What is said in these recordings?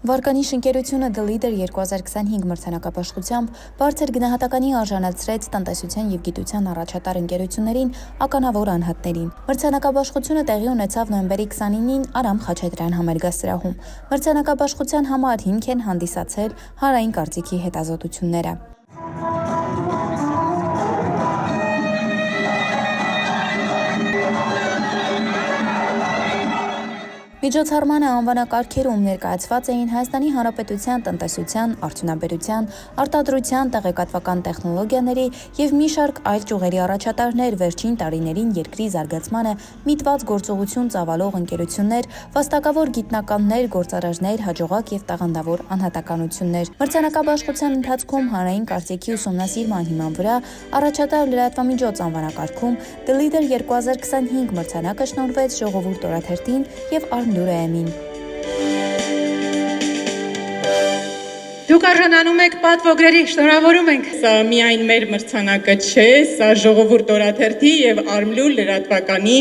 Վարկանիշ ընկերությունը The Leader 2025 մրցանակաբաշխությամբ բարձր գնահատականի արժանացրեց տնտեսության և գիտության առաջատար ընկերություններին ականավոր անհատներին։ Մրցանակաբաշխությունը տեղի ունեցավ նոյեմբերի 29-ին Արամ Խաչատրյան համերգասրահում։ Մրցանակաբաշխության համար հիմք են հանդիսացել հանրային կարծիքի հետազոտությունները։ Միջոցառմանը անվանակարգերում ներկայացված էին Հայաստանի Հանրապետության տնտեսության, արդյունաբերության, արտադրության, տեղեկատվական տեխնոլոգիաների և մի շարք այլ ճյուղերի առաջատարներ, վերջին տարիներին երկրի զարգացմանը միտված գործողություն ծավալող ընկերություններ, վաստակավոր գիտնականներ, գործարարներ, հաջողակ և տաղանդավոր անհատականություններ։ Մրցանակաբաշխության ընթացքում հանրային կարծիքի ուսումնասիրման հիման վրա առաջատար լրատվամիջոց անվանակարգում The Leader 2025 մրցանակը շնորհվեց Ժողովուրդ օրաթերթին և Արմլուրայամին։ Դուք արժանանում եք պատվոգրերի, շնորհավորում ենք։ Սա միայն մեր մրցանակը չէ, սա Ժողովուրդ օրաթերթի և Արմլուր լրատվականի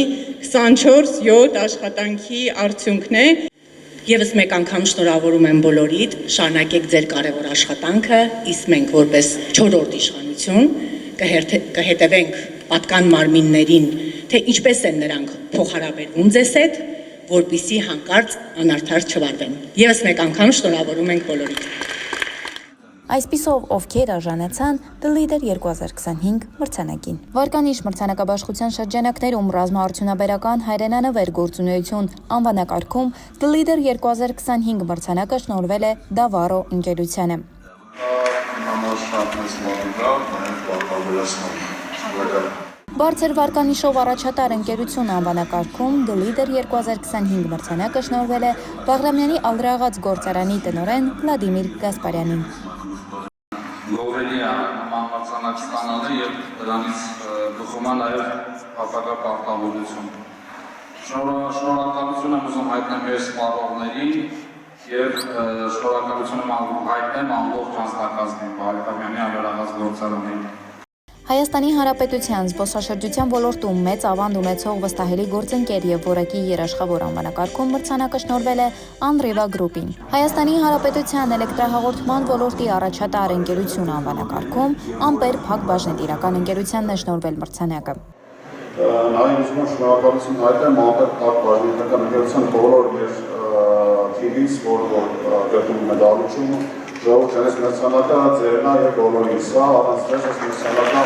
24/7 աշխատանքի արդյունքն է։ Եվս մեկ անգամ շնորհավորում եմ բոլորիդ, շարունակեք ձեր կարևոր աշխատանքը, իսկ մենք որպես 4-րդ իշխանություն կհետևենք պատկան մարմիններին, թե ինչպես են նրանք փոխհարաբերվում ձեզ հետ, որպեսզի հանկարծ անարդար չվարվեն։ Եվս մեկ անգամ շնորհավորում ենք բոլորիդ։ Այսպիսով, ովքեր արժանացան The Leader 2025 մրցանակին։ Վարկանիշ մրցանակաբաշխության շրջանակներում ռազմաարդյունաբերական հայրենանվեր գործունեություն անվանակարգում The Leader 2025 մրցանակը շնորհվել է Davaro ընկերությանը։ Բարձր վարկանիշով առաջատար ընկերություն անվանակարգում The Leader 2025 մրցանակը շնորհվել է Բաղրամյանի Ալրաղաց գործարանի տնօրեն Վլադիմիր Գասպարյանին։ Գովելի է նման մրցանակ ստանալը և դրանից բխում է նաև հատակա պարտավորություն։ Շնորհակալություն եմ ուզում հայտնել մեր սպառողներին և շնորհակալություն եմ հայտնել ամբողջ անձնակազմին Բաղրամյանի Ալրաղաց գործարանին։ Հայաստանի Հանրապետության զբոսաշրջության ոլորտում մեծ ավանդ ունեցող վստահելի գործընկեր և որակի երաշխավոր անվանակարգում մրցանակը շնորհվել է Anriva Group-ին։ Հայաստանի Հանրապետության էլեկտրահաղորդման ոլորտի առաջատար ընկերություն անվանակարգում Ամպեր Փակ բաժնետիրական ընկերությանն է շնորհվել մրցանակը։ Նաև ուզում եմ շնորհակալություն հայտնել Ամպեր Փակ բաժնետիրական ընկերության բոլոր մեր թիմից, որ գտնում մեդալությունը ժողովրդի մրցանակը ձերն է և բոլորին, սա առանց դրանց մրցանակը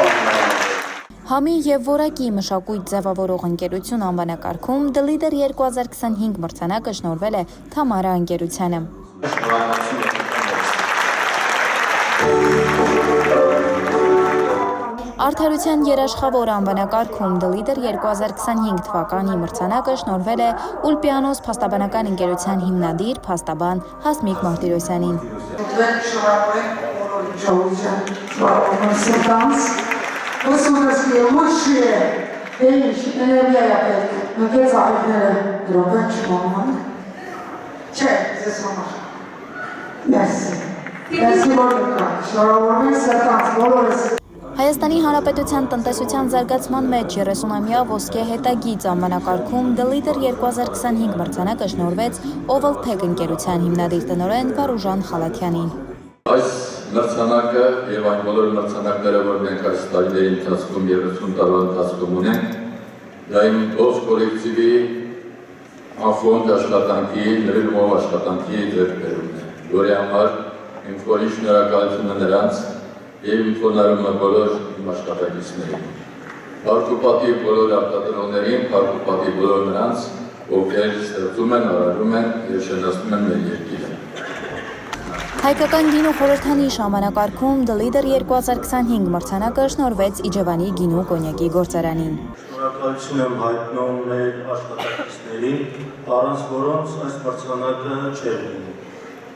Համի և որակի մշակույթ ձևավորող ընկերություն անվանակարգում The Leader 2025 մրցանակը շնորհվել է Թամարա ընկերությանը։ Արդարության երաշխավոր անվանակարգում The Leader 2025 թվականի մրցանակը շնորհվել է Ուլպիանոս փաստաբանական ընկերության հիմնադիր փաստաբան Հասմիկ Մարտիրոսյանին։ Հայաստանի Հանրապետության տնտեսության զարգացման մեջ 30-ամյա ոսկե հետագիծ անվանակարգում The Leader 2025 մրցանակը շնորհվեց Ovaltech ընկերության հիմնադիր տնօրեն Վարուժան Խալաթյանին։ Այս մրցանակը և այն բոլոր մրցանակները, որ մենք այս տարիների ընթացքում 30 տարվա ընթացքում ունենք, դա իմ ողջ կոլեկտիվի անֆոնդ աշխատանքի, նվիրումով աշխատանքի ձեռքբերումն է, որի համար իմ խորին շնորհակալությունը նրանց և իմ խոնարհումը բոլոր իմ աշխատակիցներին։ Փառք ու պատիվ բոլոր արտադրողներին, փառք ու պատիվ բոլոր նրանց, ովքեր ստեղծում են, արարում են և շենացնում են մեր երկիրը։ Հայկական գինու խորհրդանիշ անվանակարգում The Leader 2025 մրցանակը շնորհվեց Իջևանի գինու կոնյակի գործարանին։ Շնորհակալություն եմ հայտնում մեր աշխատակիցներին, առանց որոնց այս մրցանակը չէր լինի։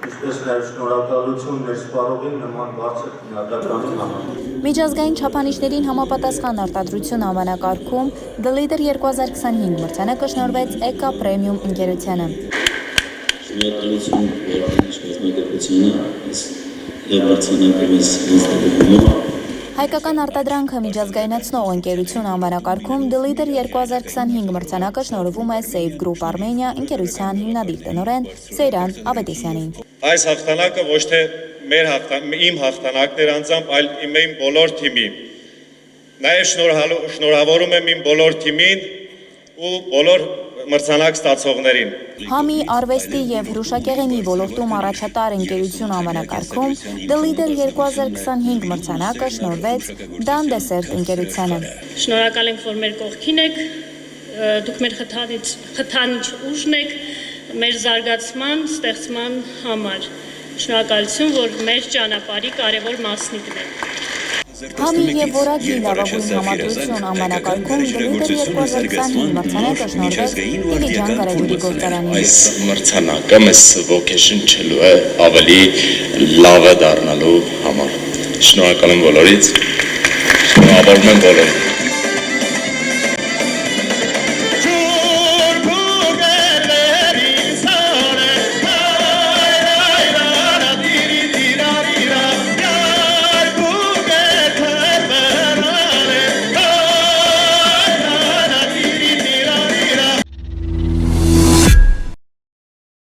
Ինչպես նաև շնորհակալություն մեր սպառողին նման բարձր գնահատականի համար։ Միջազգային չափանիշներին համապատասխան արտադրություն անվանակարգում The Leader 2025 մրցանակը շնորհվեց EKA Premium ընկերությանը։ Շնորհակալություն Վարկանիշ կազմակերպությանը, այս մրցանակը մեզ հաստատում։ Հայկական արտադրանքը միջազգայնացնող ընկերություն անվանակարգում The Leader 2025 մրցանակը շնորհվում է Save Group Armenia ընկերության հիմնադիր տնօրեն Սեյրան Ավետիսյանին։ Այս հաղթանակը ոչ թե իմ հաղթանակն էր անձամբ, այլ իմ բոլոր թիմի։ Նաև շնորհավորում եմ իմ բոլոր թիմին ու բոլոր մրցանակ ստացողներին։ Համի արվեստի եւ հրուշակեղենի ոլորտում առաջատար ընկերություն անվանակարգում The Leader 2025 մրցանակը շնորհվեց Դան Դեսերտ ընկերությանը։ Շնորհակալ ենք, որ մեր կողքին եք, դուք մեր խթանիչ ուժն եք մեր զարգացման, ստեղծման համար։ Շնորհակալություն, որ մեր ճանապարհի կարևոր մասնիկն եք։ Համի եւ որակի լավագույն համադրություն անվանակարգում The Leader 2025 մրցանակը շնորհվեց Դիլիջան կարևորի գործարանին։ Այս մրցանակը մեզ ոգեշնչելու է ավելի լավը դառնալու համար։ Շնորհակալ եմ բոլորից, շնորհավորում եմ բոլորին։